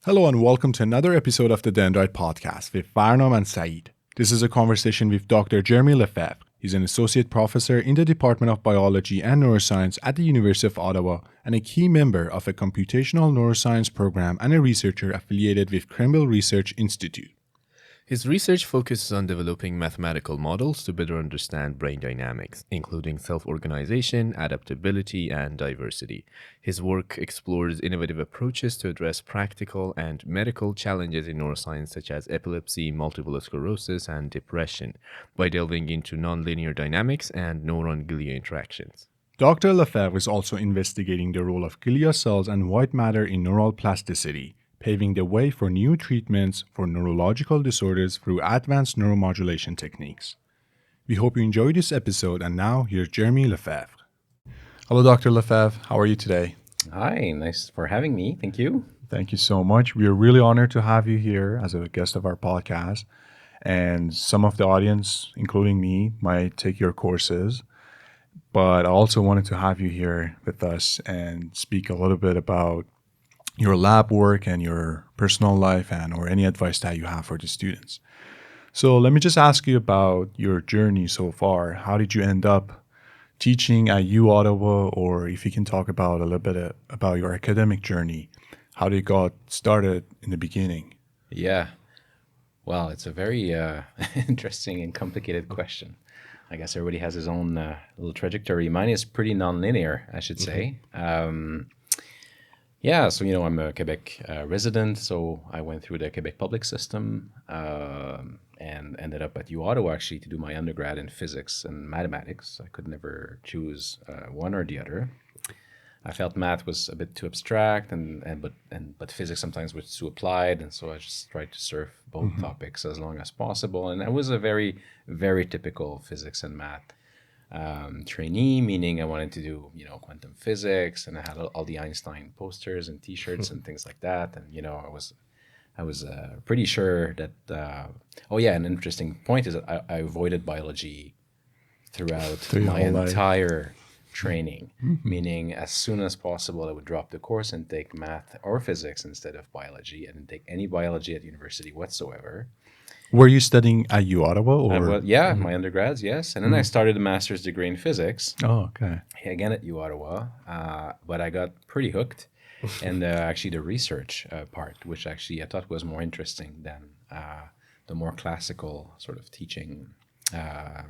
Hello and welcome to another episode of the Dendrite Podcast with Farnam and Saeed. This is a conversation with Dr. Jérémie Lefebvre. He's an associate professor in the Department of Biology and Neuroscience at the University of Ottawa and a key member of a Computational Neuroscience program and a researcher affiliated with Krembil Research Institute. His research focuses on developing mathematical models to better understand brain dynamics, including self-organization, adaptability, and diversity. His work explores innovative approaches to address practical and medical challenges in neuroscience such as epilepsy, multiple sclerosis, and depression by delving into nonlinear dynamics and neuron-glia interactions. Dr. Lefebvre is also investigating the role of glia cells and white matter in neural plasticity, paving the way for new treatments for neurological disorders through advanced neuromodulation techniques. We hope you enjoyed this episode, and now here's Jérémie Lefebvre. Hello, Dr. Lefebvre. How are you today? Hi, nice for having me. Thank you. Thank you so much. We are really honored to have you here as a guest of our podcast. And some of the audience, including me, might take your courses. But I also wanted to have you here with us and speak a little bit about your lab work and your personal life or any advice that you have for the students. So let me just ask you about your journey so far. How did you end up teaching at U Ottawa, or if you can talk about a little bit about your academic journey, how did it got started in the beginning? Yeah. Well, it's a very interesting and complicated question. I guess everybody has his own little trajectory. Mine is pretty nonlinear, I should say. Yeah, so, I'm a Quebec resident, so I went through the Quebec public system and ended up at U Ottawa actually to do my undergrad in physics and mathematics. I could never choose one or the other. I felt math was a bit too abstract, but physics sometimes was too applied, and so I just tried to surf both topics as long as possible. And I was a very, very typical physics and math trainee, meaning I wanted to do, quantum physics, and I had all the Einstein posters and T-shirts and things like that. And I was pretty sure that. An interesting point is that I avoided biology throughout my entire training, meaning as soon as possible I would drop the course and take math or physics instead of biology. I didn't take any biology at university whatsoever. Were you studying at U Ottawa? Or? My undergrads, yes. And then I started a master's degree in physics. Oh, okay. Again at U Ottawa, but I got pretty hooked. And actually the research part, which actually I thought was more interesting than the more classical sort of teaching, I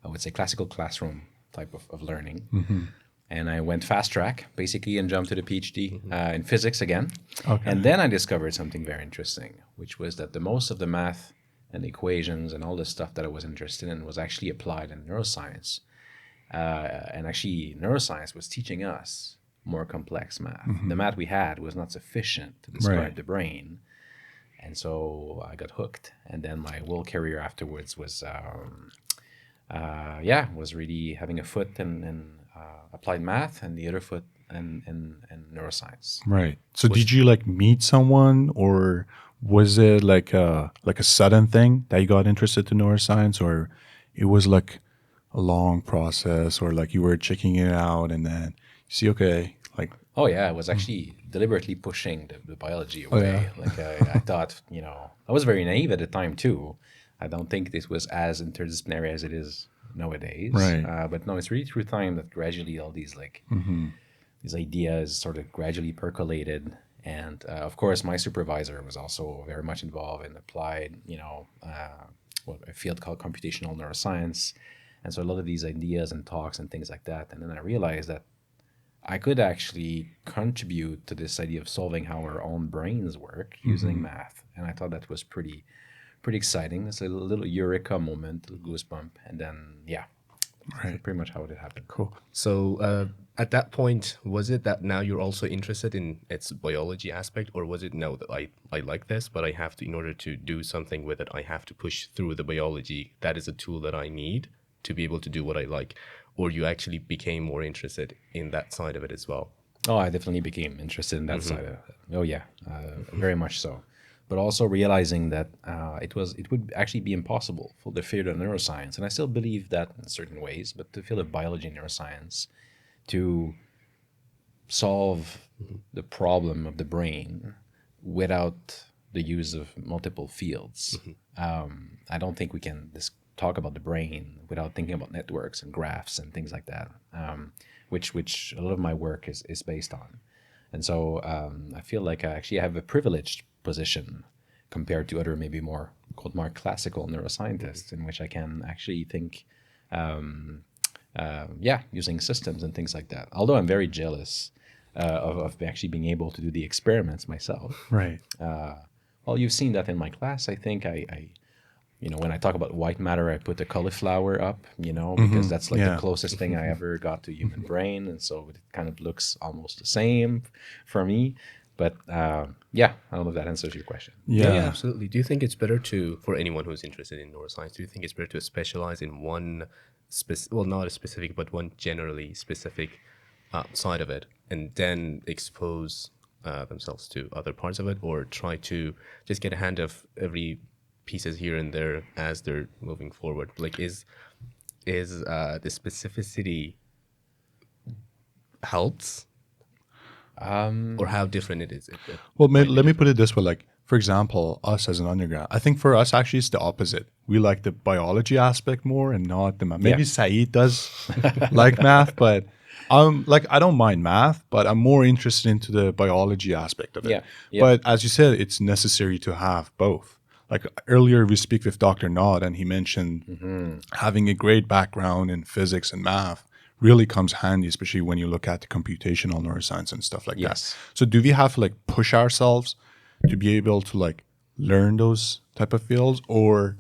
would say classical classroom type of learning. And I went fast track, basically, and jumped to the PhD in physics again. Okay. And then I discovered something very interesting, which was that the most of the math and equations and all the stuff that I was interested in was actually applied in neuroscience. And actually, neuroscience was teaching us more complex math. The math we had was not sufficient to describe the brain. And so I got hooked. And then my whole career afterwards was, was really having a foot in applied math and the other foot in neuroscience. Right. So did you meet someone, or was it like a sudden thing that you got interested in neuroscience, or it was like a long process, or you were checking it out and then you see, okay, Oh yeah, I was actually deliberately pushing the biology away. I thought, I was very naive at the time too. I don't think this was as interdisciplinary as it is nowadays. Right. But no, it's really through time that gradually all these these ideas sort of gradually percolated. And of course, my supervisor was also very much involved in applied, a field called computational neuroscience. And so a lot of these ideas and talks and things like that. And then I realized that I could actually contribute to this idea of solving how our own brains work using math. And I thought that was pretty exciting. It's a little eureka moment, a goosebump. And then, that's pretty much how it happened. Cool. So at that point, was it that now you're also interested in its biology aspect, or was it no, that I like this, but I have to, in order to do something with it, I have to push through the biology. That is a tool that I need to be able to do what I like. Or you actually became more interested in that side of it as well? Oh, I definitely became interested in that side of it. Oh yeah, very much so. But also realizing that it would actually be impossible for the field of neuroscience, and I still believe that in certain ways, but the field of biology and neuroscience to solve the problem of the brain without the use of multiple fields. I don't think we can talk about the brain without thinking about networks and graphs and things like that, which a lot of my work is based on. And so I feel like I actually have a privileged position compared to other maybe more classical neuroscientists, in which I can actually think, using systems and things like that. Although I'm very jealous of actually being able to do the experiments myself. Right. Well, you've seen that in my class. I think I when I talk about white matter, I put the cauliflower up, because that's like the closest thing I ever got to human brain. And so it kind of looks almost the same for me. But I don't know if that answers your question. Yeah, absolutely. Do you think it's better for anyone who's interested in neuroscience, do you think it's better to specialize in one, not a specific, but one generally specific side of it, and then expose themselves to other parts of it, or try to just get a hand of every pieces here and there as they're moving forward? Like, is the specificity helps, or how different it is? Well, let me put it this way. Like, for example, us as an undergrad, I think for us, actually, it's the opposite. We like the biology aspect more and not the math. Maybe Saeed does like math, but I don't mind math, but I'm more interested into the biology aspect of it. Yeah. But as you said, it's necessary to have both. Like earlier, we speak with Dr. Nod, and he mentioned having a great background in physics and math really comes handy, especially when you look at the computational neuroscience and stuff like that. So do we have to like push ourselves to be able to like learn those type of fields, or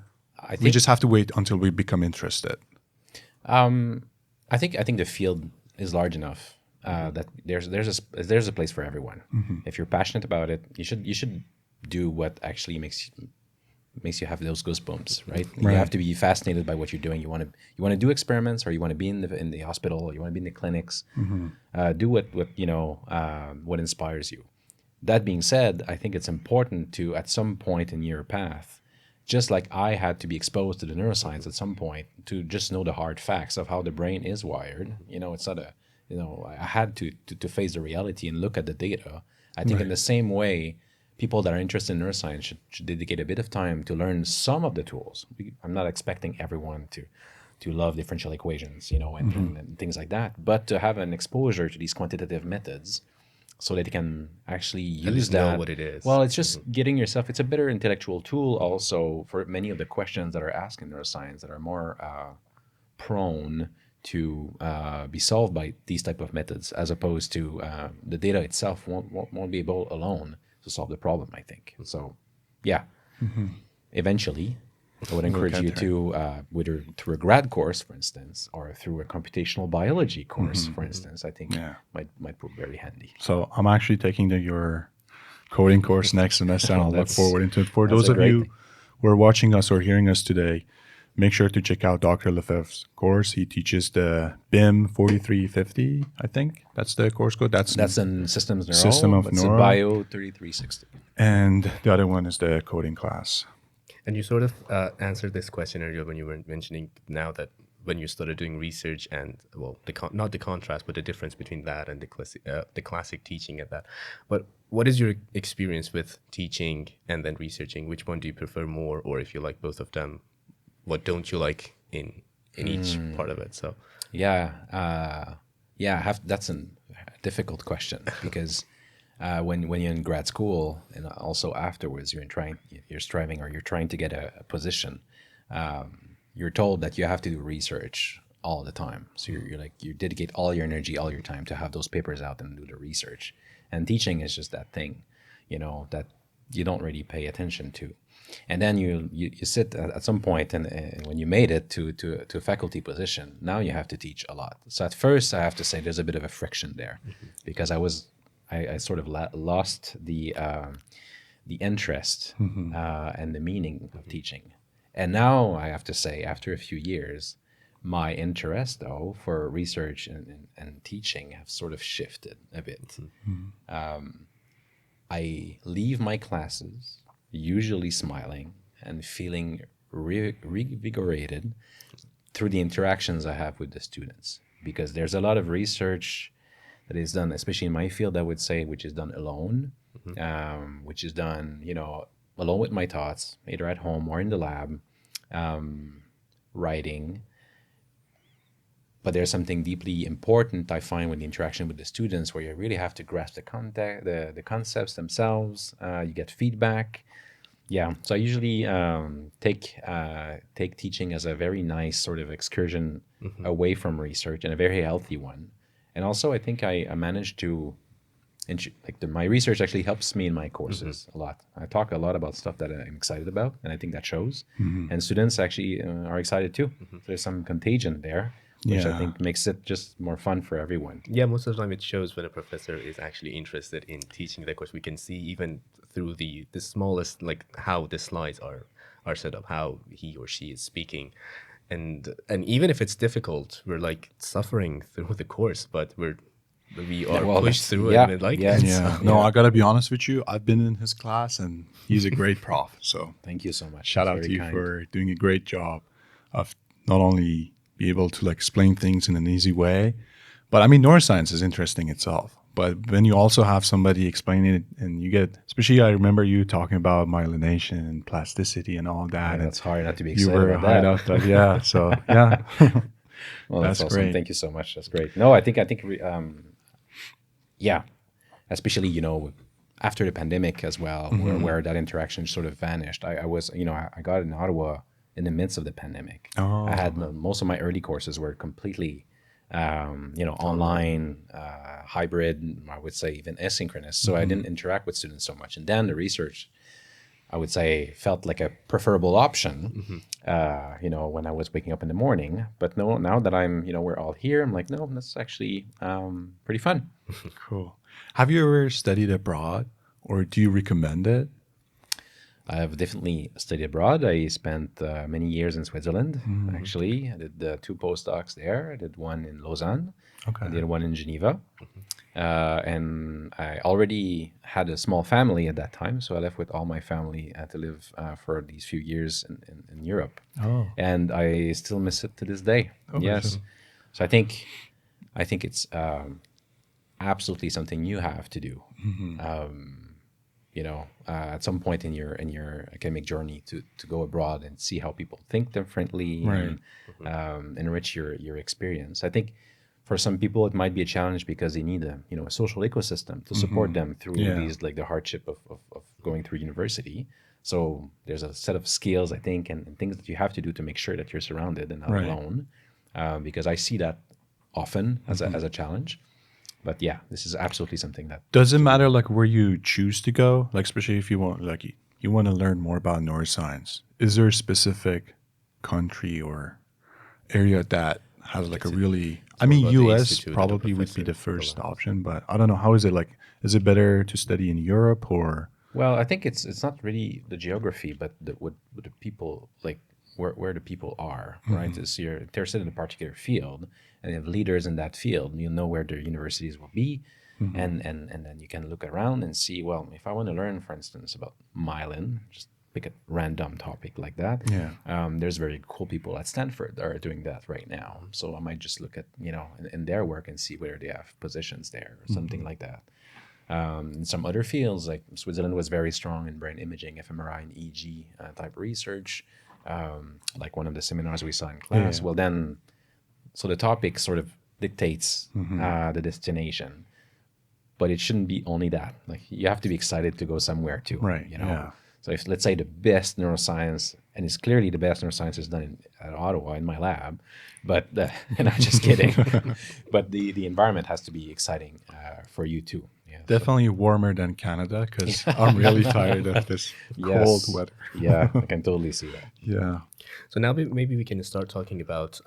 we just have to wait until we become interested? I think the field is large enough that there's a place for everyone. If you're passionate about it, you should do what actually makes you have those goosebumps, right? You have to be fascinated by what you're doing. You want to do experiments, or you want to be in the hospital, or you want to be in the clinics. Do what inspires you. That being said, I think it's important to, at some point in your path, just like I had to be exposed to the neuroscience at some point to just know the hard facts of how the brain is wired. It's not I had to face the reality and look at the data. I think in the same way, people that are interested in neuroscience should dedicate a bit of time to learn some of the tools. I'm not expecting everyone to love differential equations, and things like that, but to have an exposure to these quantitative methods so that they can actually use that. Know what it is. Well, it's just getting yourself, it's a better intellectual tool also for many of the questions that are asked in neuroscience that are more prone to be solved by these type of methods, as opposed to the data itself won't be able alone to solve the problem, I think. So, eventually, I would encourage you to, whether through a grad course, for instance, or through a computational biology course, for instance, I think might prove very handy. So I'm actually taking your coding course next semester, and I'll look forward into it. For those of you who are watching us or hearing us today, make sure to check out Dr. Lefebvre's course. He teaches the BIM 4350, I think. That's the course code. That's in Systems Neuro. System of It's Neuro. a Bio 3360. And the other one is the coding class. And you sort of answered this question earlier when you were mentioning now that when you started doing research and, well, not the contrast, but the difference between that and the classic teaching at that. But what is your experience with teaching and then researching? Which one do you prefer more? Or if you like both of them, what don't you like in each part of it? So that's a difficult question because when you're in grad school and also afterwards you're trying to get a position, you're told that you have to do research all the time. So you dedicate all your energy, all your time to have those papers out and do the research. And teaching is just that thing, that you don't really pay attention to. And then you sit at some point, and when you made it to a faculty position, now you have to teach a lot. So at first, I have to say there's a bit of a friction there, because I sort of lost the interest and the meaning of teaching. And now I have to say, after a few years, my interest though for research and teaching have sort of shifted a bit. I leave my classes usually smiling and feeling revigorated through the interactions I have with the students, because there's a lot of research that is done, especially in my field, I would say, which is done alone. which is done, alone with my thoughts, either at home or in the lab, writing. But there's something deeply important I find with the interaction with the students, where you really have to grasp the concepts themselves. You get feedback. Yeah, so I usually take teaching as a very nice sort of excursion away from research, and a very healthy one. And also, I think I managed to, my research actually helps me in my courses a lot. I talk a lot about stuff that I'm excited about, and I think that shows. And students actually are excited too. So there's some contagion there, which I Yeah. think makes it just more fun for everyone. Yeah, most of the time it shows when a professor is actually interested in teaching the course. We can see even through the smallest, like how the slides are set up, how he or she is speaking. And even if it's difficult, we're like suffering through the course, but we are well, pushed through yeah, it and like yeah. it. Yeah. So, No, I gotta be honest with you. I've been in his class, and he's a great prof. So Thank you so much. shout That's out to very you kind. for doing a great job of not only be able to like explain things in an easy way, but I mean neuroscience is interesting itself. But when you also have somebody explaining it, and you get, especially I remember you talking about myelination and plasticity and all that, Yeah, and that's hard not to be you excited were about high that. up that, yeah. So yeah, Well, that's that's awesome. great. Thank you so much. That's great. No, I think, yeah, especially, after the pandemic as well, where that interaction sort of vanished. I was, I got in Ottawa in the midst of the pandemic. Oh. I had most of my early courses were completely, online, hybrid, I would say even asynchronous. So I didn't interact with students so much. And then the research, I would say, felt like a preferable option, when I was waking up in the morning. But no, now that we're all here, I'm like, no, that's actually pretty fun. Cool. Have you ever studied abroad, or do you recommend it? I've definitely studied abroad. I spent many years in Switzerland, actually. I did 2 postdocs there. I did one in Lausanne. I did one in Geneva. And I already had a small family at that time, so I left with all my family to live for these few years in Europe. Oh. And I still miss it to this day. Yes. sure. So I think it's absolutely something you have to do. At some point in your academic journey to go abroad and see how people think differently, Right. and enrich your experience. I think for some people it might be a challenge because they need a social ecosystem to support them through Yeah. these, like, the hardship of going through university. So there's a set of skills, I think, and things that you have to do to make sure that you're surrounded and not Right. alone, because I see that often as a challenge. But yeah, this is absolutely something that Does it matter like where you choose to go? Like especially if you want like you want to learn more about neuroscience. Is there a specific country or area that has like a really I mean about the US institute and the probably would be the professor first allows. option, but I don't know, how is it like, is it better to study in Europe or Well, I think it's not really the geography, but what the people, like, where the people are, right? Is you're interested in a particular field, and you have leaders in that field. You know where their universities will be, and then you can look around and see. Well, if I want to learn, for instance, about myelin, just pick a random topic like that. Yeah. There's very cool people at Stanford that are doing that right now. So I might just look at in their work and see whether they have positions there or something like that. In some other fields, like Switzerland was very strong in brain imaging, fMRI, and EEG type research. Like one of the seminars we saw in class. Yeah. Well, then, so the topic sort of dictates the destination, but it shouldn't be only that. Like, you have to be excited to go somewhere too. Right, yeah. So if, let's say, the best neuroscience, and it's clearly the best neuroscience is done at Ottawa in my lab, but and I'm just kidding. But the environment has to be exciting for you too. Yeah. definitely warmer than Canada because I'm really tired of this cold Yes. weather. Yeah, I can totally see that. Yeah. So now maybe we can start talking about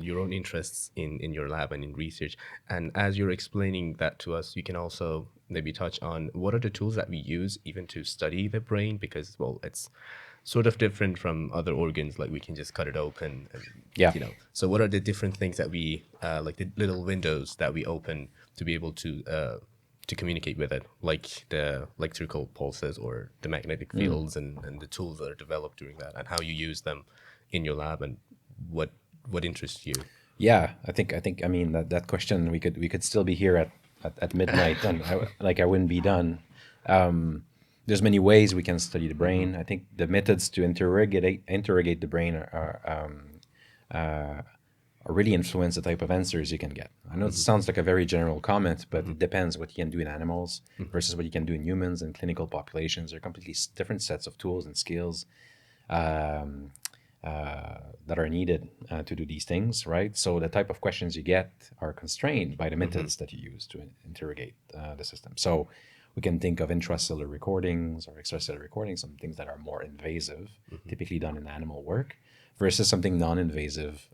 your own interests in your lab and in research. And as you're explaining that to us, you can also maybe touch on what are the tools that we use even to study the brain, because it's sort of different from other organs. Like, we can just cut it open, and, Yeah. So what are the different things that we like, the little windows that we open to be able to communicate with it, like the electrical pulses or the magnetic fields, and the tools that are developed during that, and how you use them in your lab, and what interests you. Yeah, I think I mean that question, we could still be here at midnight, and I wouldn't be done. There's many ways we can study the brain. I think the methods to interrogate the brain really influence the type of answers you can get. I know it sounds like a very general comment, but it depends what you can do in animals versus what you can do in humans and clinical populations. They're completely different sets of tools and skills that are needed to do these things, right? So the type of questions you get are constrained by the methods that you use to interrogate the system. So we can think of intracellular recordings or extracellular recordings, some things that are more invasive, typically done in animal work, versus something non-invasive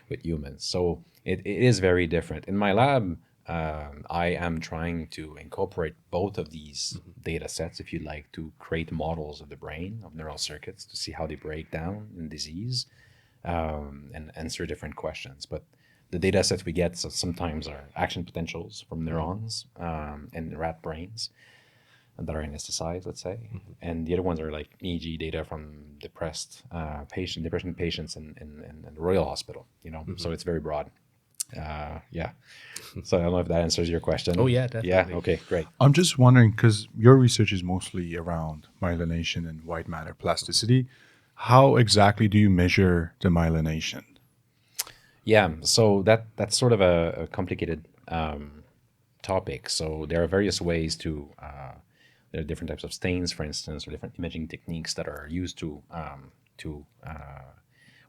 with humans. So it is very different. In my lab, I am trying to incorporate both of these data sets, if you like, to create models of the brain, of neural circuits, to see how they break down in disease and answer different questions. But the data sets we get sometimes are action potentials from neurons in rat brains that are anesthetized, let's say. And the other ones are like EEG data from depression patients in the Royal Hospital, so it's very broad. Yeah. So I don't know if that answers your question. Oh, yeah, definitely. Yeah. Okay, great. I'm just wondering, because your research is mostly around myelination and white matter plasticity, how exactly do you measure the myelination? Yeah. So that's sort of a complicated topic. So there are various ways to there are different types of stains, for instance, or different imaging techniques that are used to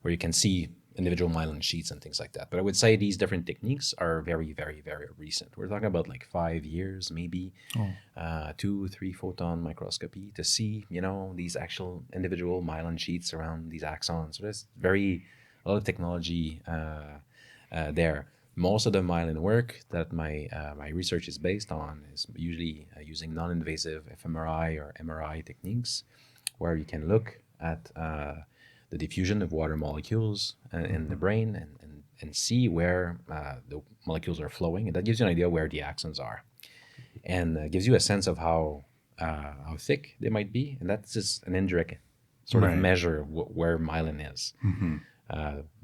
where you can see individual myelin sheets and things like that. But I would say these different techniques are very, very, very recent. We're talking about like 5 years, maybe 2-3 photon microscopy to see, these actual individual myelin sheets around these axons. So there's a lot of technology there. Most of the myelin work that my research is based on is usually using non-invasive fMRI or MRI techniques, where you can look at the diffusion of water molecules in the brain and see where the molecules are flowing, and that gives you an idea where the axons are, and gives you a sense of how thick they might be, and that's just an indirect sort of measure of where myelin is,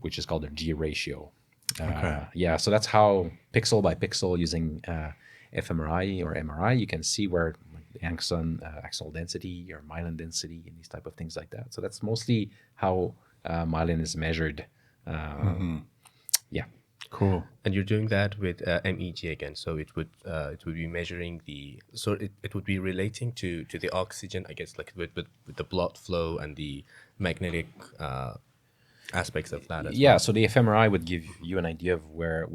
which is called the G ratio. Yeah, so that's how pixel by pixel using fMRI or MRI, you can see where the axonal density or myelin density and these type of things like that. So that's mostly how myelin is measured. Yeah. Cool. And you're doing that with MEG again, so it would be measuring it would be relating to the oxygen, I guess, like with the blood flow and the magnetic aspects of that as well. So the fMRI would give you an idea of where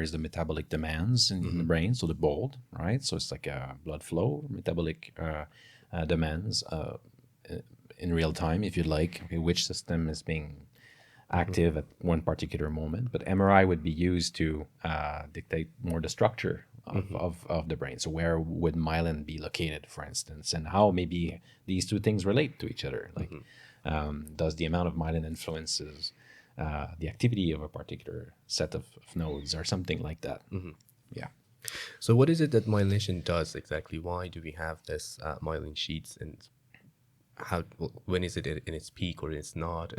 is the metabolic demands in the brain, so the BOLD, right? So it's like a blood flow, metabolic demands in real time, if you like, which system is being active at one particular moment. But MRI would be used to dictate more the structure of the brain. So where would myelin be located, for instance, and how maybe these two things relate to each other? Like, does the amount of myelin influences the activity of a particular set of nodes or something like that? Yeah. So what is it that myelination does exactly? Why do we have this myelin sheets, and when is it in its peak or it's not?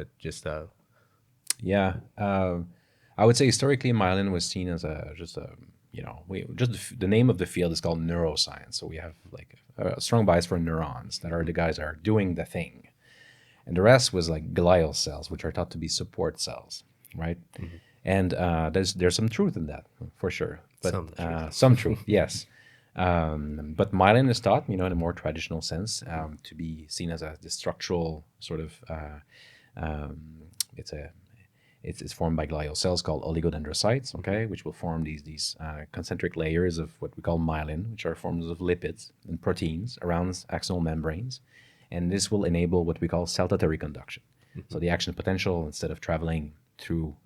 Yeah, I would say historically myelin was seen as the name of the field is called neuroscience. So we have like a strong bias for neurons that are the guys that are doing the thing, and the rest was like glial cells, which are thought to be support cells, right? And there's some truth in that for sure, but some truth, yes. But myelin is thought, in a more traditional sense, to be seen as the structural sort of. It's formed by glial cells called oligodendrocytes, okay, which will form these concentric layers of what we call myelin, which are forms of lipids and proteins around axonal membranes, and this will enable what we call saltatory conduction. So the action potential, instead of traveling through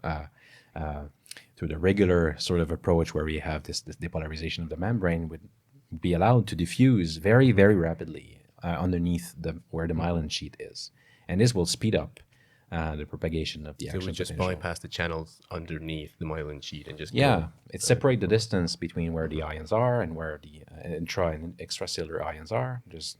the regular sort of approach where we have this depolarization of the membrane, would be allowed to diffuse very, very rapidly underneath where the myelin sheet is, and this will speed up the propagation of the action potential. So we just bypass the channels underneath the myelin sheet and just it separates the distance between where the ions are and where the intra and extracellular ions are. There's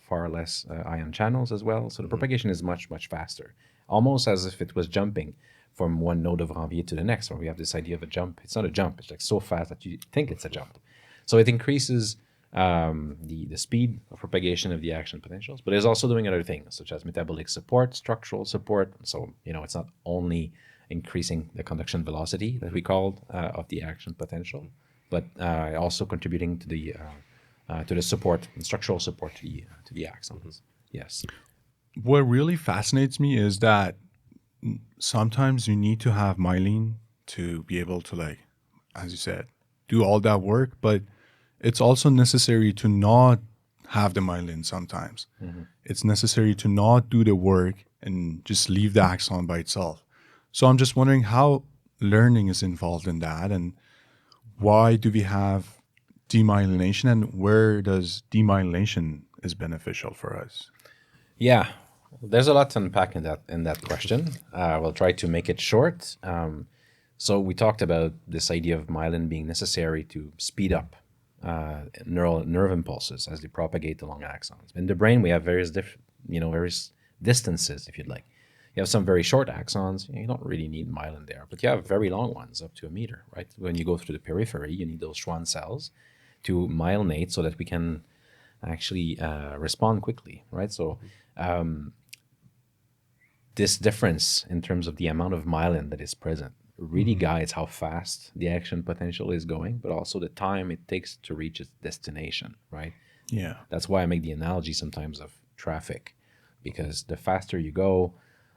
far less ion channels as well, so the propagation is much, much faster, almost as if it was jumping from one node of Ranvier to the next, where we have this idea of a jump. It's not a jump, it's like so fast that you think it's a jump. So it increases the speed of propagation of the action potentials, but it's also doing other things such as metabolic support, structural support. So, it's not only increasing the conduction velocity that we called of the action potential, but also contributing to the support and structural support to the axons. Yes. What really fascinates me is that sometimes you need to have myelin to be able to, like, as you said, do all that work, but it's also necessary to not have the myelin sometimes. It's necessary to not do the work and just leave the axon by itself. So I'm just wondering how learning is involved in that, and why do we have demyelination, and where does demyelination is beneficial for us? Yeah, there's a lot to unpack in that question. We'll try to make it short. So we talked about this idea of myelin being necessary to speed up nerve impulses as they propagate along axons. In the brain, we have various various distances, if you'd like. You have some very short axons. You don't really need myelin there, but you have very long ones up to a meter, right? When you go through the periphery, you need those Schwann cells to myelinate so that we can actually respond quickly, right? So this difference in terms of the amount of myelin that is present really guides how fast the action potential is going, but also the time it takes to reach its destination, right? Yeah. That's why I make the analogy sometimes of traffic, because the faster you go,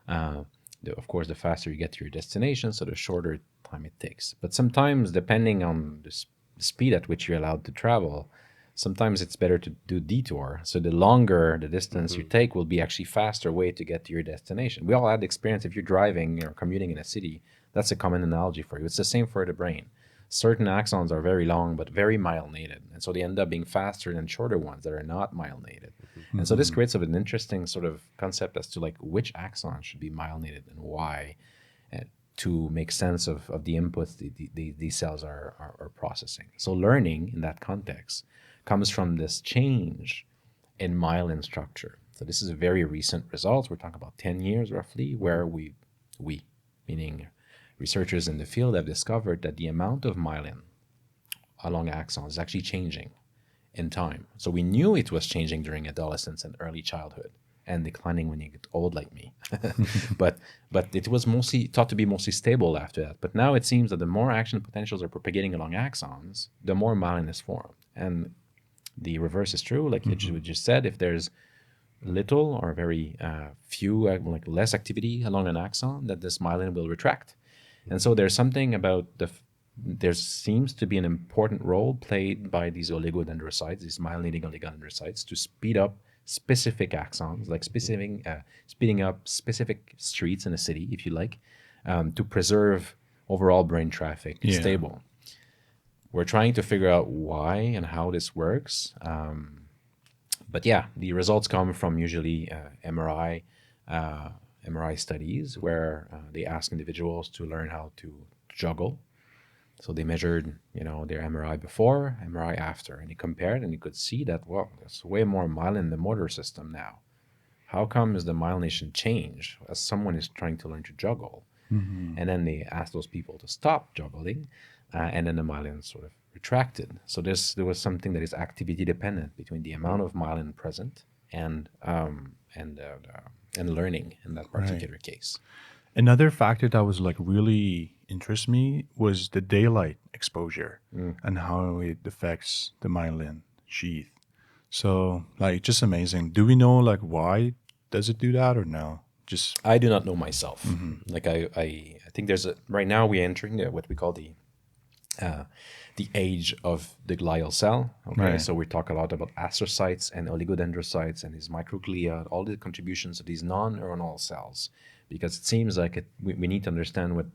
of course, the faster you get to your destination, so the shorter time it takes. But sometimes, depending on the speed at which you're allowed to travel, sometimes it's better to do detour. So the longer the distance you take will be actually faster way to get to your destination. We all had the experience if you're driving or commuting in a city. That's a common analogy for you. It's the same for the brain. Certain axons are very long but very myelinated, and so they end up being faster than shorter ones that are not myelinated. And so this creates an interesting sort of concept as to like which axon should be myelinated and why, to make sense of the inputs these cells are processing. So learning in that context comes from this change in myelin structure. So this is a very recent result. We're talking about 10 years roughly, where we meaning researchers in the field, have discovered that the amount of myelin along axons is actually changing in time. So we knew it was changing during adolescence and early childhood and declining when you get old like me. but it was mostly thought to be mostly stable after that. But now it seems that the more action potentials are propagating along axons, the more myelin is formed. And the reverse is true. Like you just said, if there's little or very few, like less activity along an axon, that this myelin will retract. And so there's something about there seems to be an important role played by these oligodendrocytes, these myelinating oligodendrocytes, to speed up specific axons, like speeding up specific streets in a city, if you like, to preserve overall brain traffic stable. We're trying to figure out why and how this works. But yeah, the results come from usually MRI studies where they ask individuals to learn how to juggle. So they measured, their MRI before, MRI after, and they compared, and you could see that, well, there's way more myelin in the motor system now. How come is the myelination change as someone is trying to learn to juggle? And then they asked those people to stop juggling, and then the myelin sort of retracted. So there was something that is activity dependent between the amount of myelin present and learning in that particular case. Another factor that was like really interests me was the daylight exposure and how it affects the myelin sheath. So like just amazing. Do we know like why does it do that or no? Just I do not know myself. Like I think there's right now we're entering what we call the age of the glial cell. Okay, Right. so we talk a lot about astrocytes and oligodendrocytes and these microglia, all the contributions of these non-neuronal cells, because it seems like we need to understand what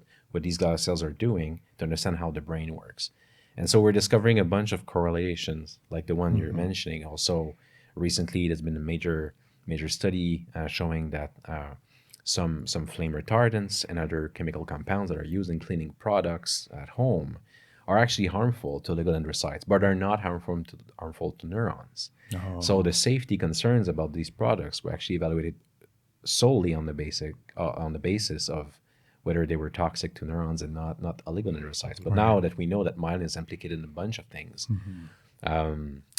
these glial cells are doing to understand how the brain works. And so we're discovering a bunch of correlations, like the one you're mentioning. Also, recently there's been a major study showing that some flame retardants and other chemical compounds that are used in cleaning products at home are actually harmful to oligodendrocytes, but are not harmful to neurons. So the safety concerns about these products were actually evaluated solely on the basis of whether they were toxic to neurons and not oligodendrocytes. But now that we know that myelin is implicated in a bunch of things,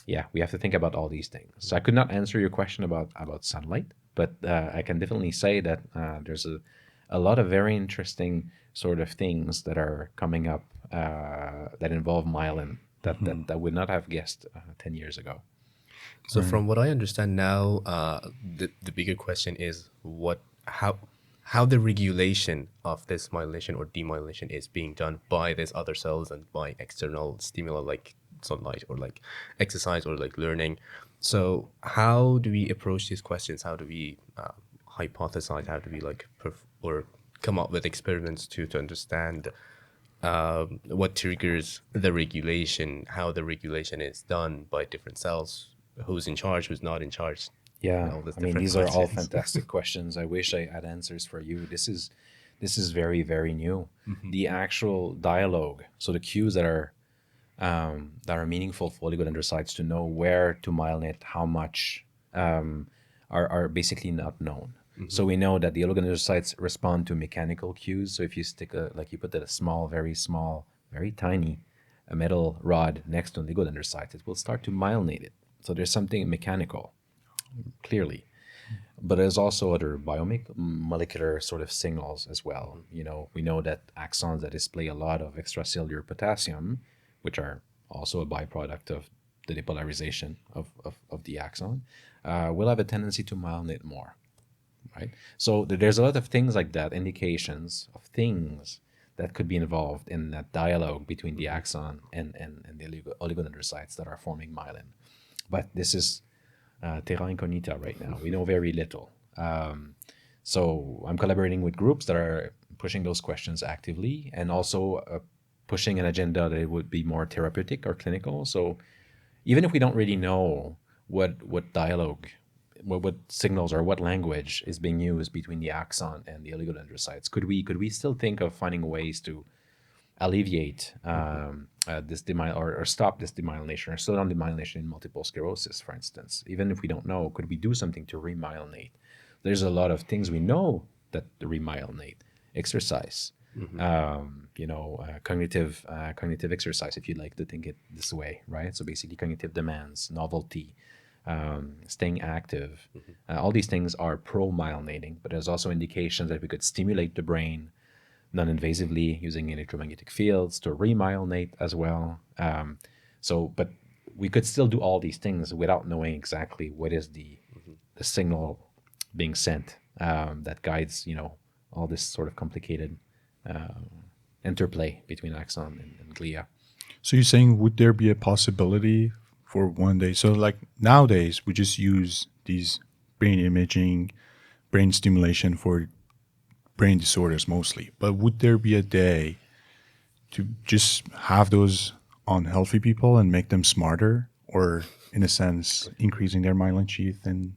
yeah, we have to think about all these things. So I could not answer your question about sunlight, but I can definitely say that there's a lot of very interesting sort of things that are coming up that involve myelin that I would not have guessed 10 years ago. So from what I understand now, the bigger question is how the regulation of this myelation or demyelation is being done by these other cells and by external stimuli like sunlight or like exercise or like learning. So how do we approach these questions? How do we hypothesize? How do we like or come up with experiments to understand what triggers the regulation, how the regulation is done by different cells, who's in charge, who's not in charge. Yeah, All these I mean, different these are all questions. fantastic questions. I wish I had answers for you. This is very, very new. The actual dialogue, so the cues that are meaningful for oligodendrocytes to know where to myelinate, how much, are basically not known. So we know that the oligodendrocytes respond to mechanical cues. So if you stick like you put a small, very tiny a metal rod next to an oligodendrocyte, it will start to myelinate it. So there's something mechanical, clearly. But there's also other biomolecular sort of signals as well. You know, we know that axons that display a lot of extracellular potassium, which are also a byproduct of the depolarization of the axon, will have a tendency to myelinate more, right? So there's a lot of things like that, indications of things that could be involved in that dialogue between the axon and the oligodendrocytes that are forming myelin. But this is terra incognita right now. We know very little. So I'm collaborating with groups that are pushing those questions actively and also pushing an agenda that would be more therapeutic or clinical. So even if we don't really know what dialogue, what signals or what language is being used between the axon and the oligodendrocytes, could we still think of finding ways to alleviate this or stop this demyelination or slow down demyelination in multiple sclerosis, for instance? Even if we don't know, could we do something to remyelinate? There's a lot of things we know that remyelinate. Exercise, cognitive exercise, if you'd like to think it this way, right? So basically, cognitive demands, novelty, staying active, all these things are pro-myelinating. But there's also indications that we could stimulate the brain non-invasively using electromagnetic fields to remyelinate as well. But we could still do all these things without knowing exactly what is the signal being sent that guides, all this sort of complicated interplay between axon and glia. So you're saying, would there be a possibility for one day? So like nowadays, we just use these brain imaging, brain stimulation for brain disorders mostly. But would there be a day to just have those on healthy people and make them smarter, or in a sense, increasing their myelin sheath and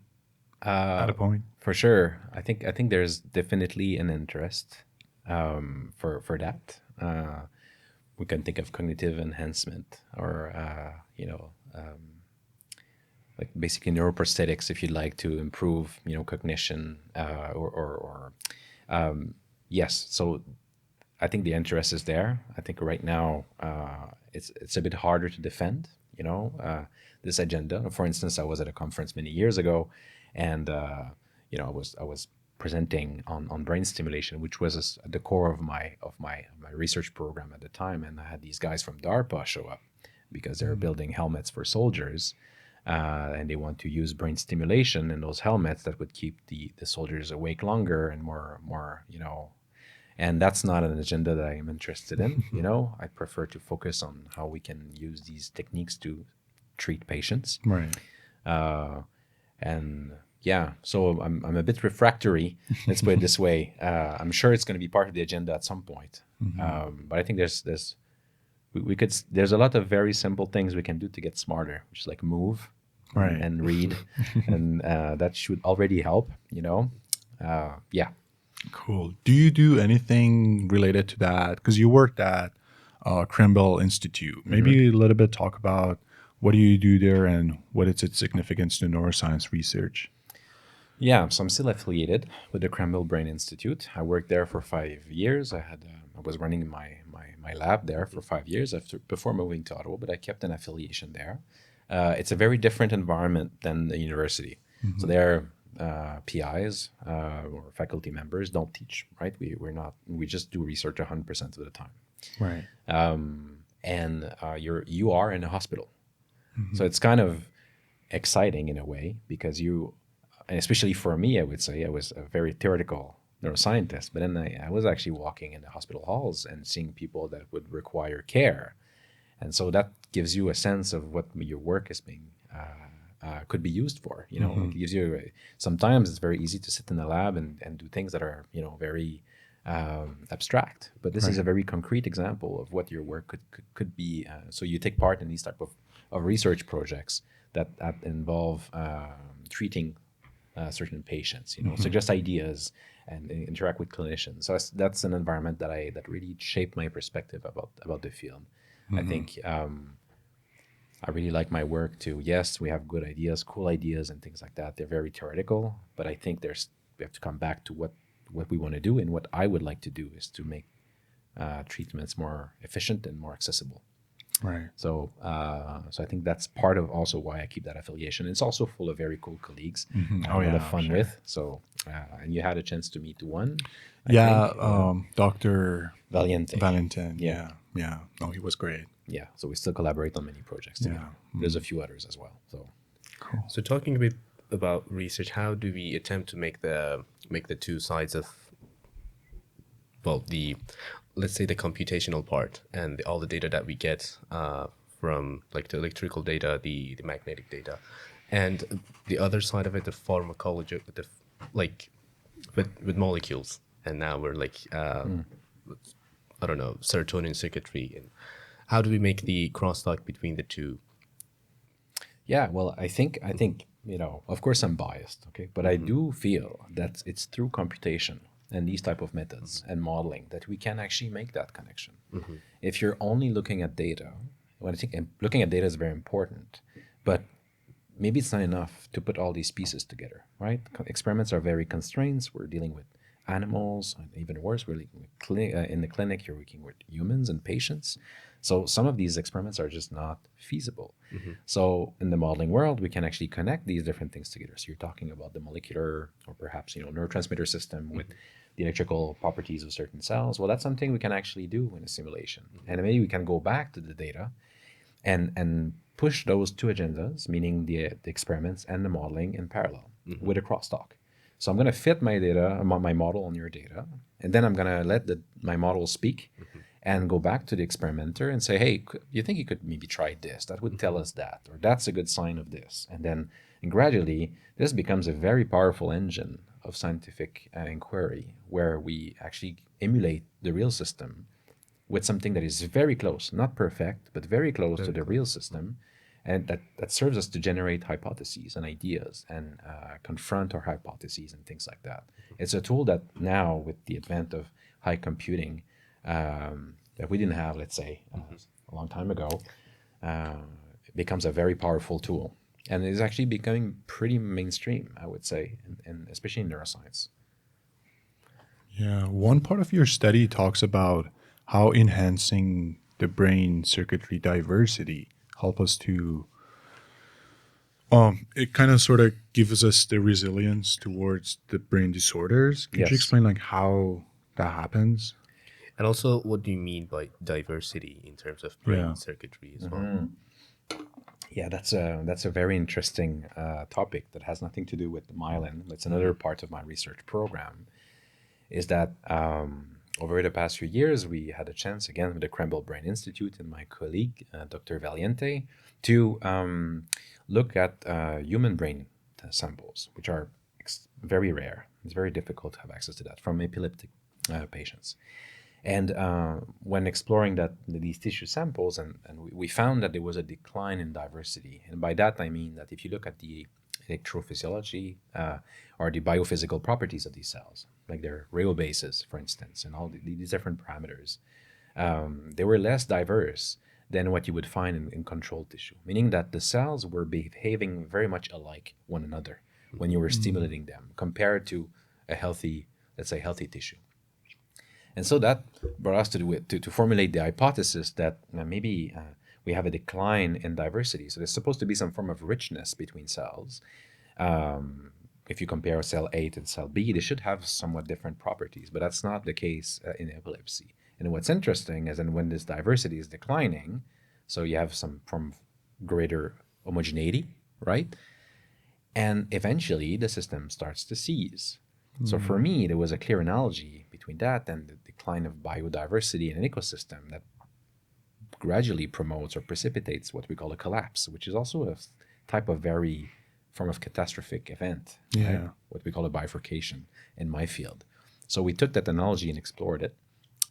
at a point? For sure, I think there's definitely an interest for that. We can think of cognitive enhancement or like basically neuroprosthetics, if you'd like to improve cognition yes. So I think the interest is there. I think right now it's a bit harder to defend this agenda. For instance, I was at a conference many years ago, and I was presenting on brain stimulation, which was at the core of my research program at the time. And I had these guys from DARPA show up because they're building helmets for soldiers, and they want to use brain stimulation in those helmets that would keep the soldiers awake longer and more. And that's not an agenda that I am interested in. I prefer to focus on how we can use these techniques to treat patients. Right. And yeah, so I'm a bit refractory. Let's put it this way. I'm sure it's going to be part of the agenda at some point. But I think there's a lot of very simple things we can do to get smarter, which is like move, Right. and read, and that should already help. Yeah. Cool. Do you do anything related to that? Because you worked at Krembil Institute. Maybe a little bit talk about what do you do there and what is its significance to neuroscience research? Yeah, so I'm still affiliated with the Krembil Brain Institute. I worked there for 5 years. I was running my lab there for 5 years before moving to Ottawa, but I kept an affiliation there. it's a very different environment than the university. So there, PIs or faculty members don't teach, right? We just do research 100% of the time. Right. And you are in a hospital. So it's kind of exciting in a way because and especially for me, I would say I was a very theoretical neuroscientist, but then I was actually walking in the hospital halls and seeing people that would require care. And so that gives you a sense of what your work is being could be used for. It gives you sometimes it's very easy to sit in the lab and do things that are very abstract. But this is a very concrete example of what your work could be. So you take part in these type of research projects that involve treating certain patients. Suggest ideas and interact with clinicians. So that's an environment that really shaped my perspective about the field. I think I really like my work too. Yes, we have good ideas, cool ideas, and things like that. They're very theoretical, but I think we have to come back to what we want to do, and what I would like to do is to make treatments more efficient and more accessible. Right. So I think that's part of also why I keep that affiliation. It's also full of very cool colleagues. I had a lot of fun with. So and you had a chance to meet one. I think, Dr. Valiente. Yeah. No, he was great. Yeah. So we still collaborate on many projects together. There's a few others as well. So Cool. So talking a bit about research, how do we attempt to make the two sides of, well, let's say the computational part and all the data that we get from like the electrical data, the magnetic data, and the other side of it, the pharmacology, with molecules. And now we're like, I don't know, serotonin circuitry. And how do we make the crosstalk between the two? yeah, well, I think of course I'm biased, okay, but I do feel that it's through computation and these type of methods and modeling that we can actually make that connection. If you're only looking at data, I think looking at data is very important, but maybe it's not enough to put all these pieces together, right? Experiments are very constrained. We're dealing with animals, and even worse, we're dealing with in the clinic, you're working with humans and patients. So some of these experiments are just not feasible. So in the modeling world, we can actually connect these different things together. So you're talking about the molecular or perhaps neurotransmitter system with the electrical properties of certain cells. Well, that's something we can actually do in a simulation. And maybe we can go back to the data and push those two agendas, meaning the experiments and the modeling in parallel with a crosstalk. So I'm going to fit my data, my model on your data, and then I'm going to let my model speak and go back to the experimenter and say, hey, you think you could maybe try this? That would tell us that, or that's a good sign of this. And gradually, this becomes a very powerful engine of scientific inquiry where we actually emulate the real system with something that is very close, not perfect, but very close to the real system. And that serves us to generate hypotheses and ideas and confront our hypotheses and things like that. It's a tool that now, with the advent of high computing, that we didn't have, let's say, a long time ago, it becomes a very powerful tool. And it is actually becoming pretty mainstream, I would say, and especially in neuroscience. Yeah. One part of your study talks about how enhancing the brain circuitry diversity help us to it kind of sort of gives us the resilience towards the brain disorders. Could Yes. you explain like how that happens? And also, what do you mean by diversity in terms of brain Yeah. circuitry as well? Yeah, that's a very interesting topic that has nothing to do with the myelin. It's another part of my research program. Is that over the past few years, we had a chance again with the Krembil Brain Institute and my colleague, Dr. Valiente, to look at human brain samples, which are very rare. It's very difficult to have access to that from epileptic patients. And when exploring these tissue samples, and we found that there was a decline in diversity. And by that, I mean that if you look at the electrophysiology or the biophysical properties of these cells, like their rheobases, for instance, and all these different parameters, they were less diverse than what you would find in controlled tissue, meaning that the cells were behaving very much alike one another when you were stimulating them compared to a healthy, let's say, healthy tissue. And so that brought us to formulate the hypothesis that maybe we we have a decline in diversity. So there's supposed to be some form of richness between cells. If you compare cell A to cell B, they should have somewhat different properties, but that's not the case in epilepsy. And what's interesting is that when this diversity is declining, so you have some form of greater homogeneity, right? And eventually the system starts to seize. So for me, there was a clear analogy between that and the decline of biodiversity in an ecosystem that gradually promotes or precipitates what we call a collapse, which is also a type of very form of catastrophic event, right? What we call a bifurcation in my field. So we took that analogy and explored it,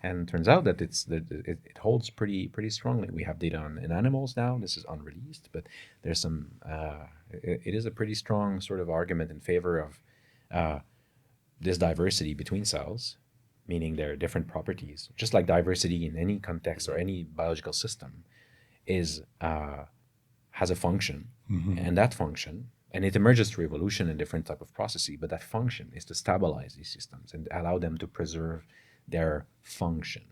and it turns out that it holds pretty strongly. We have data in animals now. This is unreleased, but there's some. It is a pretty strong sort of argument in favor of this diversity between cells, meaning there are different properties, just like diversity in any context or any biological system is has a function, and that function, and it emerges through evolution and different type of processes, but that function is to stabilize these systems and allow them to preserve their function.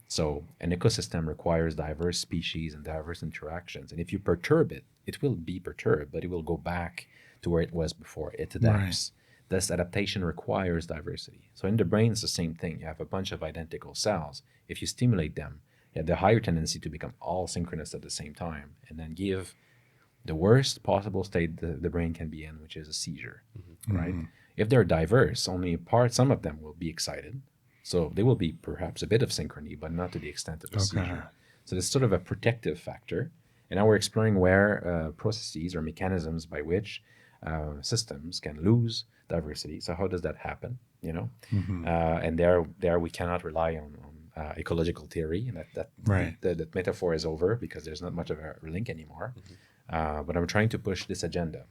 So an ecosystem requires diverse species and diverse interactions, and if you perturb it, it will be perturbed, but it will go back to where it was before. It adapts. This adaptation requires diversity. So in the brain, it's the same thing. You have a bunch of identical cells. If you stimulate them, you have the higher tendency to become all synchronous at the same time, and then give the worst possible state the brain can be in, which is a seizure, right? If they're diverse, only some of them will be excited. So there will be perhaps a bit of synchrony, but not to the extent of a seizure. So there's sort of a protective factor. And now we're exploring where processes or mechanisms by which systems can lose diversity. So how does that happen? And there we cannot rely on ecological theory, and that metaphor is over because there's not much of a link anymore. But I'm trying to push this agenda,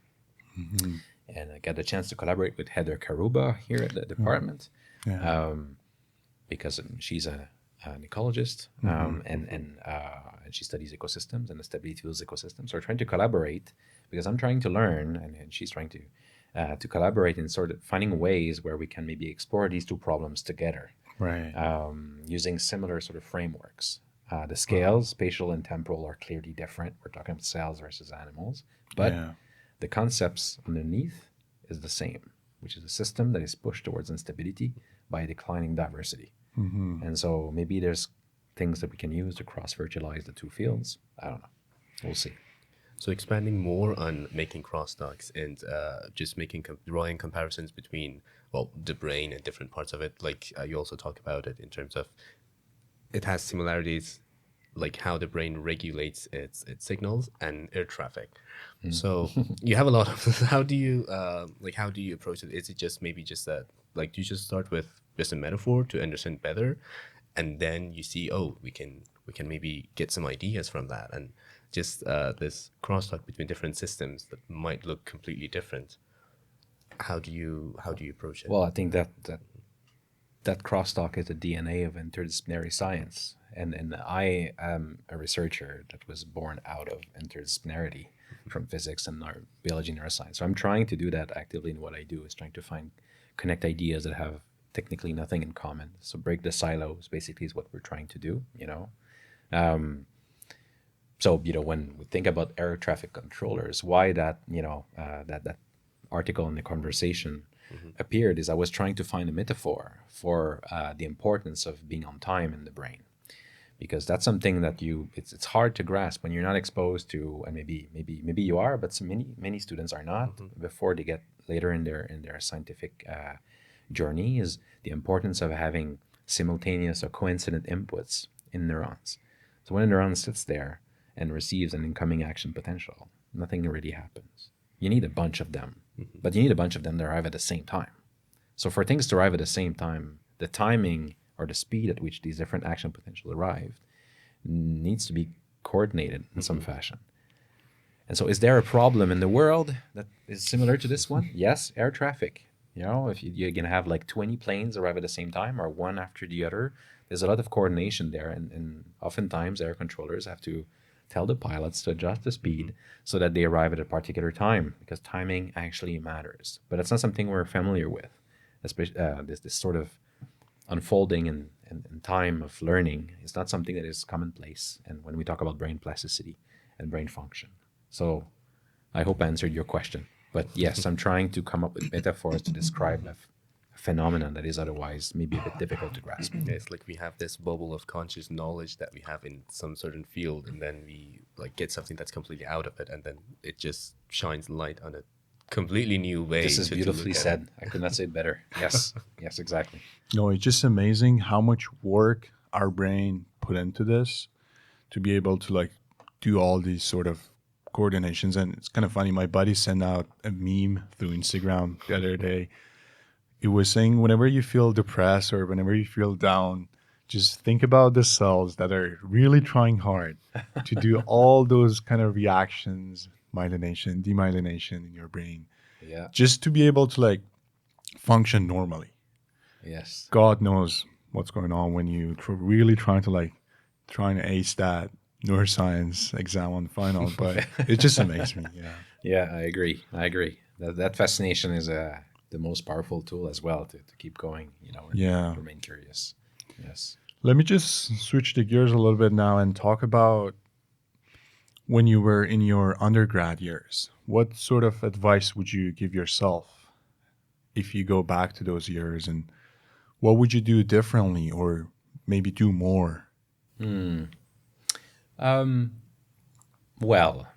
and I got the chance to collaborate with Heather Karuba here at the department, because she's an ecologist, and she studies ecosystems and the stability of those ecosystems. So we're trying to collaborate because I'm trying to learn, and she's trying to collaborate in sort of finding ways where we can maybe explore these two problems together, using similar sort of frameworks. The scales, spatial and temporal, are clearly different. We're talking about cells versus animals, but the concepts underneath is the same, which is a system that is pushed towards instability by declining diversity. And so maybe there's things that we can use to cross-fertilize the two fields. I don't know. We'll see. So expanding more on making crosstalks and just drawing comparisons between, the brain and different parts of it. Like you also talk about it in terms of it has similarities, like how the brain regulates its signals and air traffic. So you have a lot of. How do you approach it? Is it just maybe just that? Like, do you just start with just a metaphor to understand better, and then you see, we can maybe get some ideas from that, and just this crosstalk between different systems that might look completely different. How do you approach it? Well, I think that crosstalk is the DNA of interdisciplinary science. And I am a researcher that was born out of interdisciplinarity from physics and biology, neuroscience. So I'm trying to do that actively in what I do, is trying to connect ideas that have technically nothing in common. So break the silos basically is what we're trying to do, So, when we think about air traffic controllers, why that article in the conversation appeared is I was trying to find a metaphor for the importance of being on time in the brain. Because that's something that it's hard to grasp when you're not exposed to, and maybe you are, but many students are not before they get later in their scientific journey, is the importance of having simultaneous or coincident inputs in neurons. So when a neuron sits there and receives an incoming action potential, nothing really happens. You need a bunch of them, but you need a bunch of them that arrive at the same time. So for things to arrive at the same time, the timing or the speed at which these different action potentials arrive needs to be coordinated in some fashion. And so is there a problem in the world that is similar to this one? Yes, air traffic. If you're going to have like 20 planes arrive at the same time or one after the other, there's a lot of coordination there. And oftentimes air controllers have to tell the pilots to adjust the speed so that they arrive at a particular time, because timing actually matters. But it's not something we're familiar with, especially this sort of unfolding in and time of learning is not something that is commonplace. And when we talk about brain plasticity and brain function, so I hope I answered your question. But yes, I'm trying to come up with metaphors to describe a phenomenon that is otherwise maybe a bit difficult to grasp. Yeah, it's like we have this bubble of conscious knowledge that we have in some certain field, and then we like get something that's completely out of it, and then it just shines light on a completely new way. This is to beautifully look at said. I could not say it better. Yes, yes, exactly. No, it's just amazing how much work our brain put into this to be able to like do all these sort of coordinations. And it's kind of funny. My buddy sent out a meme through Instagram the other day. It was saying whenever you feel depressed or whenever you feel down, just think about the cells that are really trying hard to do all those kind of reactions, myelination, demyelination in your brain, Yeah. just to be able to like function normally. Yes. God knows what's going on when you really trying to ace that neuroscience exam on the final, but it just amazed me. Yeah. Yeah, I agree. I agree. That fascination is the most powerful tool as well to keep going, and Yeah. remain curious. Yes. Let me just switch the gears a little bit now and talk about when you were in your undergrad years. What sort of advice would you give yourself if you go back to those years, and what would you do differently or maybe do more? Well,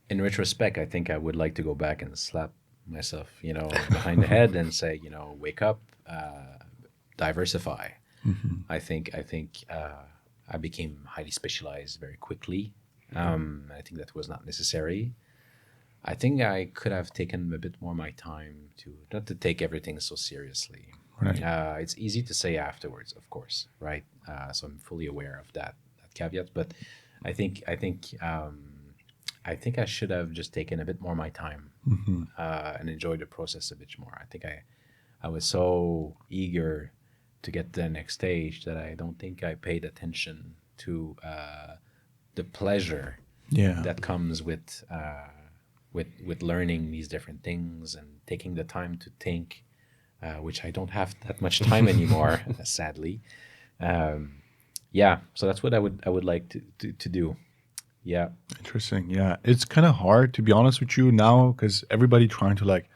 in retrospect, I think I would like to go back and slap myself, behind the head and say, wake up, diversify. I think I became highly specialized very quickly. I think that was not necessary. I think I could have taken a bit more my time to not to take everything so seriously. Right. It's easy to say afterwards, of course, right? So I'm fully aware of that caveat, but I think I should have just taken a bit more my time and enjoyed the process a bit more. I think I was so eager to get to the next stage that I don't think I paid attention to the pleasure Yeah. that comes with learning these different things and taking the time to think, which I don't have that much time anymore, sadly. Yeah, so that's what I would like to do. Yeah. Interesting. Yeah. It's kind of hard to be honest with you now because everybody trying to like,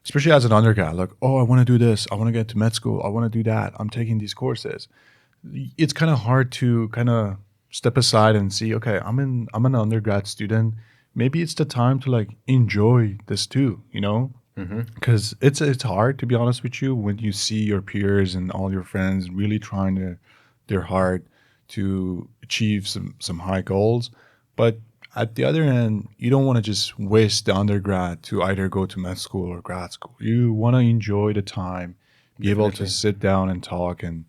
especially as an undergrad, like, oh, I want to do this. I want to get to med school. I want to do that. I'm taking these courses. It's kind of hard to kind of step aside and see, okay, I'm an undergrad student. Maybe it's the time to like enjoy this too, because it's hard to be honest with you when you see your peers and all your friends really trying their hard to achieve some high goals, but at the other end, you don't want to just waste the undergrad to either go to med school or grad school. You want to enjoy the time, be able to Definitely. sit down and talk, and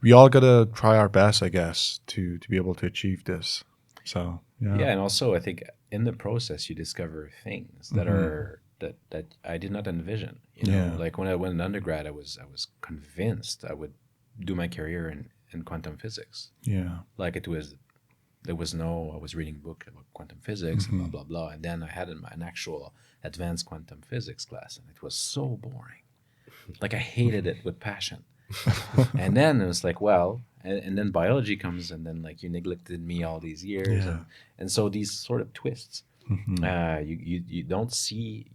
we all gotta try our best, I guess, to be able to achieve this. So Yeah, and also I think in the process you discover things that are that I did not envision. Yeah. Like when I went in undergrad, I was convinced I would do my career in quantum physics. yeah, Like I was reading a book about quantum physics and blah blah blah, and then I had an actual advanced quantum physics class, and it was so boring. Like I hated it with passion. And then it was like, well, and then biology comes, and then like you neglected me all these years, Yeah. and so these sort of twists, you don't see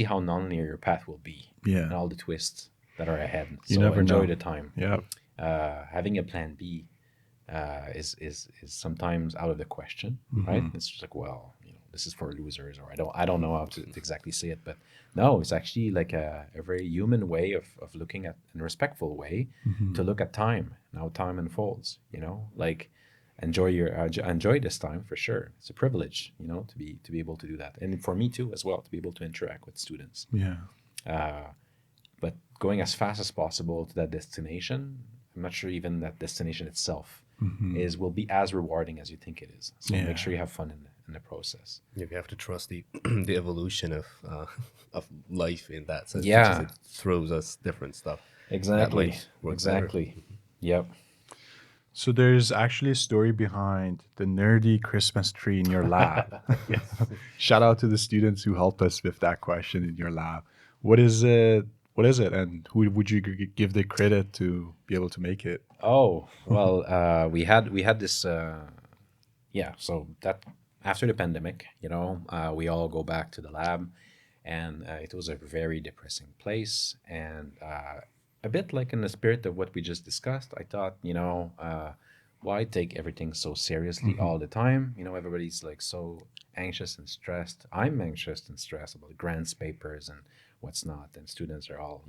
how nonlinear your path will be, Yeah. and all the twists that are ahead. You So never enjoy know. the time. Yeah. Having a plan B is sometimes out of the question, right? It's just like, well, this is for losers, or I don't know how to exactly say it, but no, it's actually like a very human way of looking at, and respectful way to look at time and how time unfolds. Like enjoy this time for sure. It's a privilege, to be able to do that, and for me too as well, to be able to interact with students. Yeah. But going as fast as possible to that destination, I'm not sure even that destination itself will be as rewarding as you think it is. So Yeah. make sure you have fun in the process. Yeah, we have to trust the the evolution of life in that sense. Yeah. because it throws us different stuff. Exactly. might work better. Exactly. Yep. So there's actually a story behind the nerdy Christmas tree in your lab. Shout out to the students who helped us with that question in your lab. What is it? What is it, and who would you give the credit to be able to make it? Oh well, we had this. Yeah, so that after the pandemic, we all go back to the lab, and it was a very depressing place, and a bit like in the spirit of what we just discussed, I thought, why take everything so seriously all the time? Everybody's like so anxious and stressed. I'm anxious and stressed about grants, papers, and what's not, and students are all,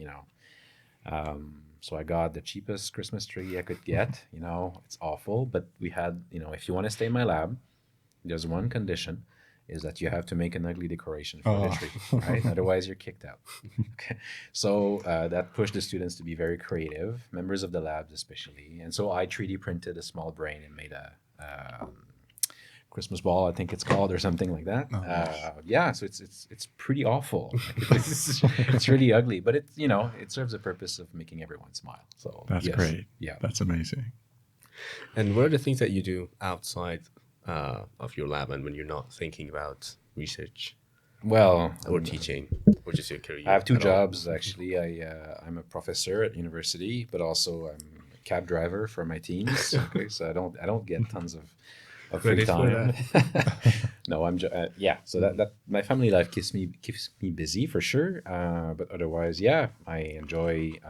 so I got the cheapest Christmas tree I could get. It's awful, but we had, if you want to stay in my lab, there's one condition, is that you have to make an ugly decoration for the Oh. tree, right? Otherwise, you're kicked out. Okay. So that pushed the students to be very creative, members of the labs especially. And so I 3D printed a small brain and made a Christmas ball, I think it's called, or something like that. Yeah, so it's pretty awful. It's really ugly, but it serves the purpose of making everyone smile. So That's yes. great. Yeah. That's amazing. And what are the things that you do outside of your lab and when you're not thinking about research Well, or teaching, or just your career? I have two at all? jobs actually. I'm a professor at university, but also I'm a cab driver for my teams. Okay, so I don't get tons of free Credit for time. No, yeah. So that my family life keeps me busy for sure. But otherwise, yeah, I enjoy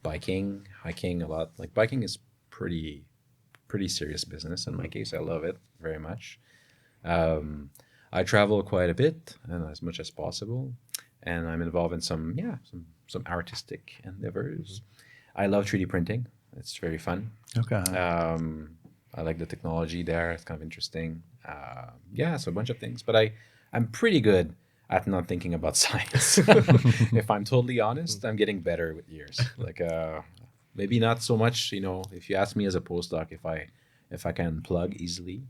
biking, hiking a lot. Like biking is pretty serious business in my case. I love it very much. I travel quite a bit and as much as possible, and I'm involved in some artistic endeavors. I love 3D printing. It's very fun. Okay. I like the technology there. It's kind of interesting. Yeah, so a bunch of things. But I'm pretty good at not thinking about science. If I'm totally honest, I'm getting better with years. Like maybe not so much. If you ask me as a postdoc if I can plug easily,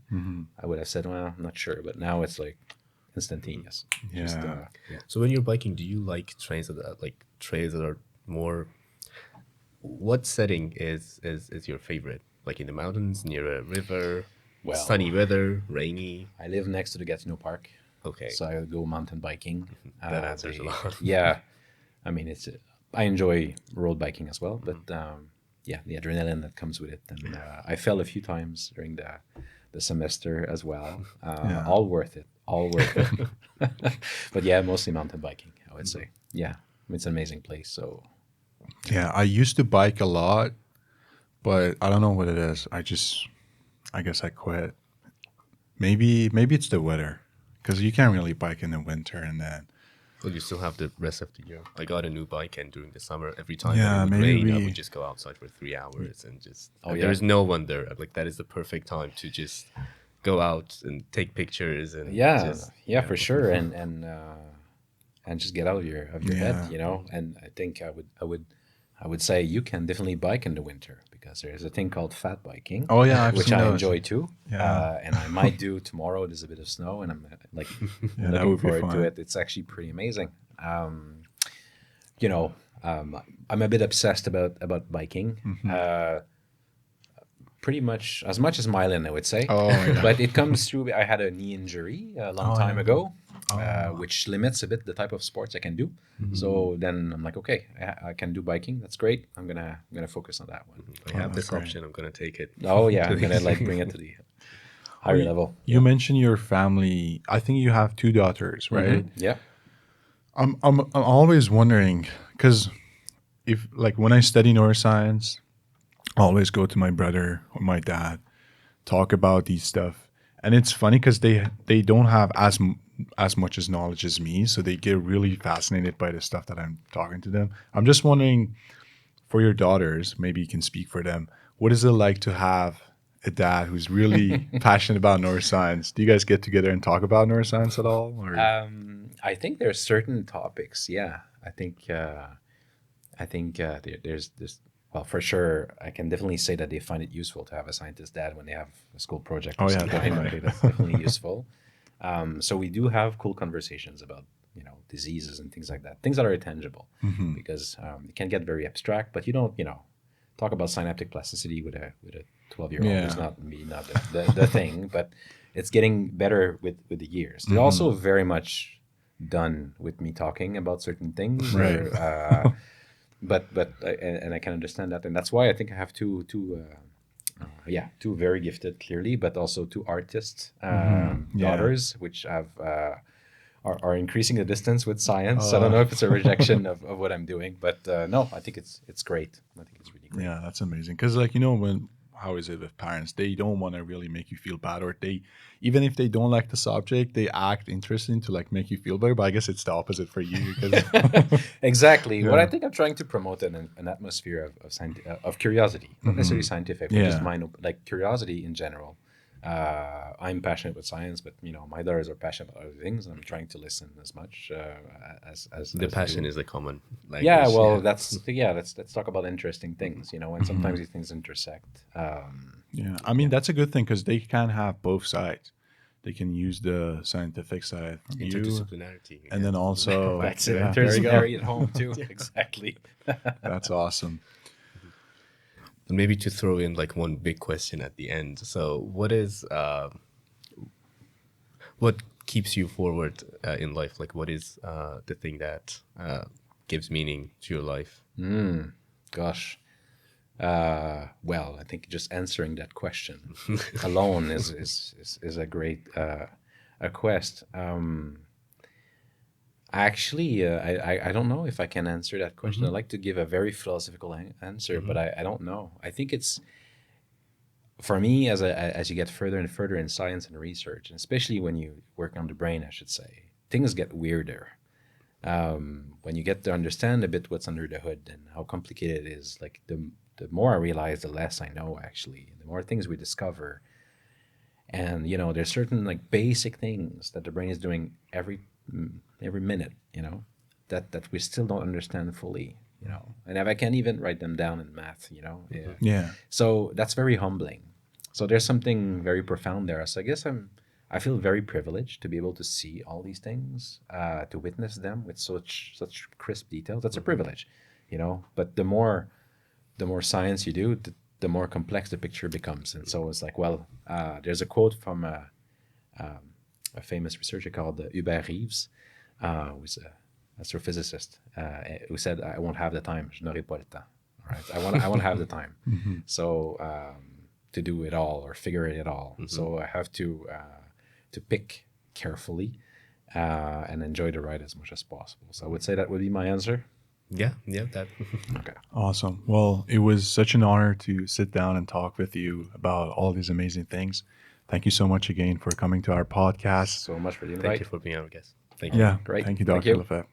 I would have said, well, I'm not sure. But now it's like instantaneous. Yeah. So when you're biking, do you like trails that are more? What setting is your favorite? Like in the mountains, near a river, Well, sunny weather, rainy. I live next to the Gatineau Park. Okay, So I go mountain biking. that answers a lot. Yeah, I mean I enjoy road biking as well, but yeah, the adrenaline that comes with it, and I fell a few times during the semester as well. Yeah. All worth it, all worth it. But yeah, mostly mountain biking, I would say. Yeah, it's an amazing place. So Yeah, I used to bike a lot, but I don't know what it is. I guess I quit. Maybe it's the weather, because you can't really bike in the winter, and then Well, you still have the rest of the year. I got a new bike, and during the summer, every time Yeah, that it would maybe rain, I we- would just go outside for 3 hours and just. Oh, and yeah. There's no one there. Like that is the perfect time to just go out and take pictures and yeah, just, yeah, for sure, and just get out of your Yeah. head, And I think I would say you can definitely bike in the winter because there's a thing called fat biking. Oh, yeah, I've which seen I those. enjoy too. Yeah. And I might do tomorrow. There's a bit of snow, and I'm like Yeah, that looking would be forward to fun. it. It's actually pretty amazing. I'm a bit obsessed about biking. Pretty much as Mylan, I would say. Oh, yeah. But it comes through. I had a knee injury a long Oh, time yeah. ago, which limits a bit the type of sports I can do. Mm-hmm. So then I'm like, okay, I can do biking. That's great. I'm gonna focus on that one. I have that's this great. option. I'm gonna take it. Oh yeah, I'm gonna bring it to the higher level. You mentioned your family. I think you have two daughters, right? Yeah. I'm always wondering, because if like when I study neuroscience, I always go to my brother or my dad, talk about these stuff, and it's funny because they don't have as much as knowledge as me, so they get really fascinated by the stuff that I'm talking to them. I'm just wondering, for your daughters, maybe you can speak for them. What is it like to have a dad who's really passionate about neuroscience? Do you guys get together and talk about neuroscience at all? Or? I think there's certain topics. Yeah, I think there's this. Well, for sure, I can definitely say that they find it useful to have a scientist dad when they have a school project. Oh, of yeah, some kind. definitely. Okay, that's definitely useful. So we do have cool conversations about diseases and things like that, things that are tangible, because it can get very abstract. But you don't talk about synaptic plasticity with a 12-year-old. Yeah. It's not the thing, but it's getting better with the years. They're also very much done with me talking about certain things, Right. or, and I can understand that, and that's why I think I have two very gifted, clearly, but also two artist Yeah. daughters, which are increasing the distance with science. I don't know if it's a rejection of what I'm doing, but no, I think it's great. I think it's really great. Yeah, that's amazing. Because, when how is it with parents? They don't want to really make you feel bad, or they, even if they don't like the subject, they act interesting to make you feel better. But I guess it's the opposite for you. Exactly. What Yeah. I think I'm trying to promote an atmosphere of curiosity, not necessarily scientific, but just Yeah. like curiosity in general. I'm passionate with science, but my daughters are passionate about other things, and I'm trying to listen as much as The as passion they. is the common language. Yeah, well, let's talk about interesting things, and sometimes these things intersect. Yeah, I mean that's a good thing because they can have both sides. They can use the scientific side from you, Interdisciplinarity. and then also That's it. yeah, there you go. Interdisciplinary at home too. Exactly. That's awesome. And maybe to throw in one big question at the end. So, what keeps you forward in life? What is the thing that gives meaning to your life? Gosh. Well, I think just answering that question alone is a great a quest. Actually, I don't know if I can answer that question. I like to give a very philosophical answer, but I don't know. I think it's for me as you get further and further in science and research, and especially when you work on the brain, I should say, things get weirder. When you get to understand a bit what's under the hood and how complicated it is, the more I realize, the less I know. Actually, the more things we discover, and there's certain basic things that the brain is doing every minute, that we still don't understand fully, and if I can't even write them down in math, yeah. Yeah, So that's very humbling. So there's something very profound there. So I guess I feel very privileged to be able to see all these things, to witness them with such crisp details. That's a privilege, But the more science you do, the more complex the picture becomes. And so it's there's a quote from a famous researcher called Hubert Reeves, who's a astrophysicist, who said, "I won't have the time. Je n'aurai pas le temps." All right, I want to have the time. So to do it all or figure it all. So I have to pick carefully and enjoy the ride as much as possible. So I would say that would be my answer. Yeah, that. Okay. awesome. Well, it was such an honor to sit down and talk with you about all these amazing things. Thank you so much again for coming to our podcast. So much for the invite. Thank you for being our guest. Thank you. Yeah, Great. Thank you, Thank Dr. you. Lefebvre.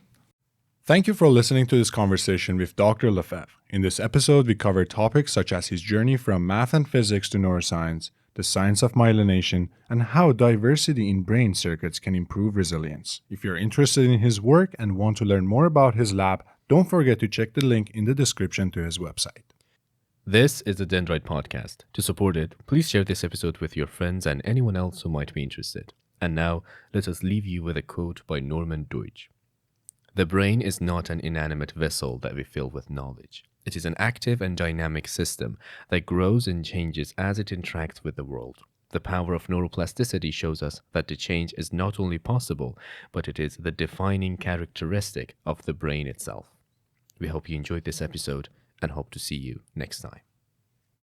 Thank you for listening to this conversation with Dr. Lefebvre. In this episode, we covered topics such as his journey from math and physics to neuroscience, the science of myelination, and how diversity in brain circuits can improve resilience. If you're interested in his work and want to learn more about his lab, don't forget to check the link in the description to his website. This is the Dendrite Podcast. To support it, please share this episode with your friends and anyone else who might be interested. And now, let us leave you with a quote by Norman Deutsch. The brain is not an inanimate vessel that we fill with knowledge. It is an active and dynamic system that grows and changes as it interacts with the world. The power of neuroplasticity shows us that the change is not only possible, but it is the defining characteristic of the brain itself. We hope you enjoyed this episode and hope to see you next time.